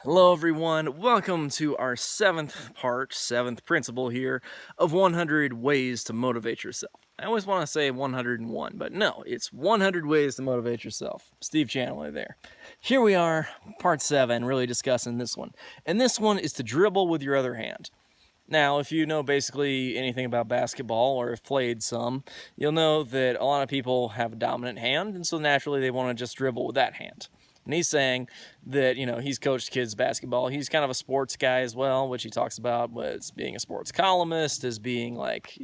Hello everyone, welcome to our seventh principle here of 100 ways to motivate yourself. I always want to say 101, but no, it's 100 ways to motivate yourself. Steve Chandler there. Here we are, part 7, really discussing this one. And this one is to dribble with your other hand. Now, if you know basically anything about basketball or have played some, you'll know that a lot of people have a dominant hand, and so naturally they want to just dribble with that hand. And he's saying that, he's coached kids basketball. He's kind of a sports guy as well, which he talks about as being a sports columnist, as being like,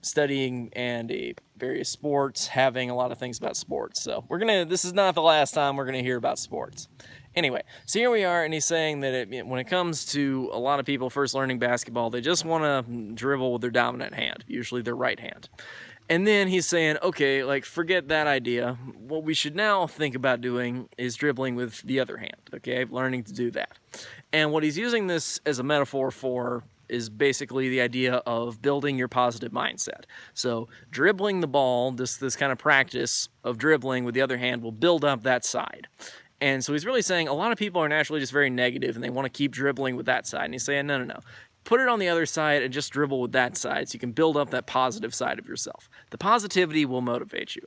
studying and various sports, having a lot of things about sports. So this is not the last time we're going to hear about sports. Anyway, so here we are, and he's saying that when it comes to a lot of people first learning basketball, they just want to dribble with their dominant hand, usually their right hand. And then he's saying, okay, forget that idea. What we should now think about doing is dribbling with the other hand, okay? Learning to do that. And what he's using this as a metaphor for is basically the idea of building your positive mindset. So dribbling the ball, this kind of practice of dribbling with the other hand will build up that side. And so he's really saying a lot of people are naturally just very negative and they want to keep dribbling with that side. And he's saying, no. Put it on the other side and just dribble with that side so you can build up that positive side of yourself. The positivity will motivate you.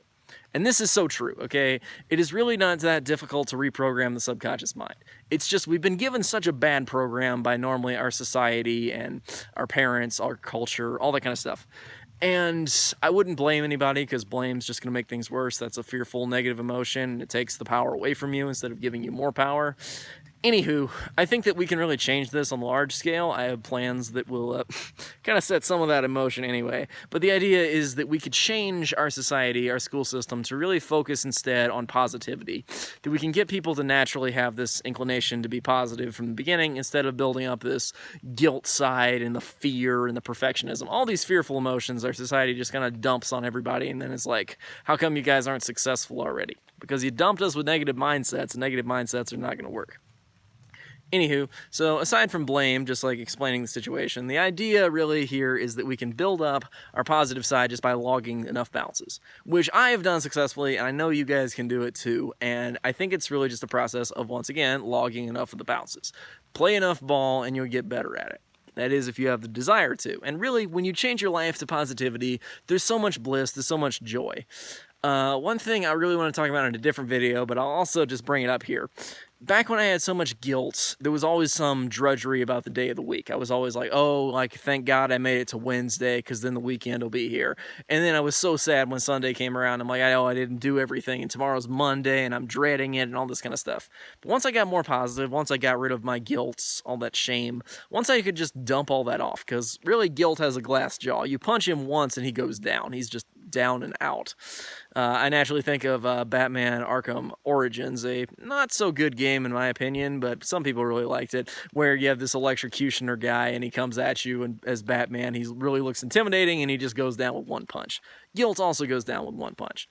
And this is so true, okay? It is really not that difficult to reprogram the subconscious mind. It's just we've been given such a bad program by normally our society and our parents, our culture, all that kind of stuff. And I wouldn't blame anybody because blame's just going to make things worse. That's a fearful, negative emotion. It takes the power away from you instead of giving you more power. Anywho, I think that we can really change this on the large scale. I have plans that will kind of set some of that emotion anyway. But the idea is that we could change our society, our school system, to really focus instead on positivity. That we can get people to naturally have this inclination to be positive from the beginning instead of building up this guilt side and the fear and the perfectionism. All these fearful emotions our society just kind of dumps on everybody, and then it's like, how come you guys aren't successful already? Because you dumped us with negative mindsets, and negative mindsets are not going to work. Anywho, so aside from blame, just like explaining the situation, the idea really here is that we can build up our positive side just by logging enough bounces, which I have done successfully, and I know you guys can do it too, and I think it's really just a process of, once again, logging enough of the bounces. Play enough ball and you'll get better at it. That is, if you have the desire to. And really, when you change your life to positivity, there's so much bliss, there's so much joy. One thing I really want to talk about in a different video, but I'll also just bring it up here. Back when I had so much guilt, there was always some drudgery about the day of the week. I was always like, thank God I made it to Wednesday because then the weekend will be here. And then I was so sad when Sunday came around. I'm like, I didn't do everything, and tomorrow's Monday, and I'm dreading it and all this kind of stuff. But once I got more positive, once I got rid of my guilt, all that shame, once I could just dump all that off, because really guilt has a glass jaw. You punch him once and he goes down. He's just down and out. I naturally think of Batman Arkham Origins, a not so good game in my opinion, but some people really liked it, where you have this electrocutioner guy and he comes at you, and as Batman he really looks intimidating and he just goes down with one punch. Guilt also goes down with one punch.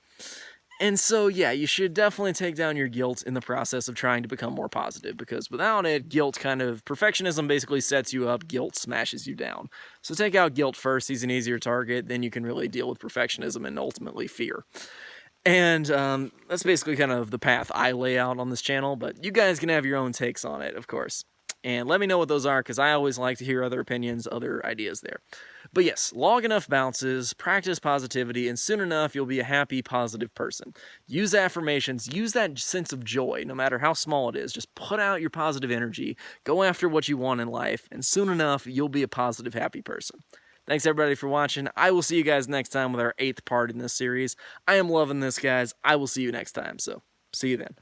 And so, yeah, you should definitely take down your guilt in the process of trying to become more positive, because without it, perfectionism basically sets you up, guilt smashes you down. So take out guilt first, he's an easier target, then you can really deal with perfectionism and ultimately fear. And that's basically kind of the path I lay out on this channel, but you guys can have your own takes on it, of course. And let me know what those are, because I always like to hear other opinions, other ideas there. But yes, log enough bounces, practice positivity, and soon enough you'll be a happy, positive person. Use affirmations, use that sense of joy, no matter how small it is. Just put out your positive energy, go after what you want in life, and soon enough you'll be a positive, happy person. Thanks everybody for watching. I will see you guys next time with our 8th part in this series. I am loving this, guys. I will see you next time, so see you then.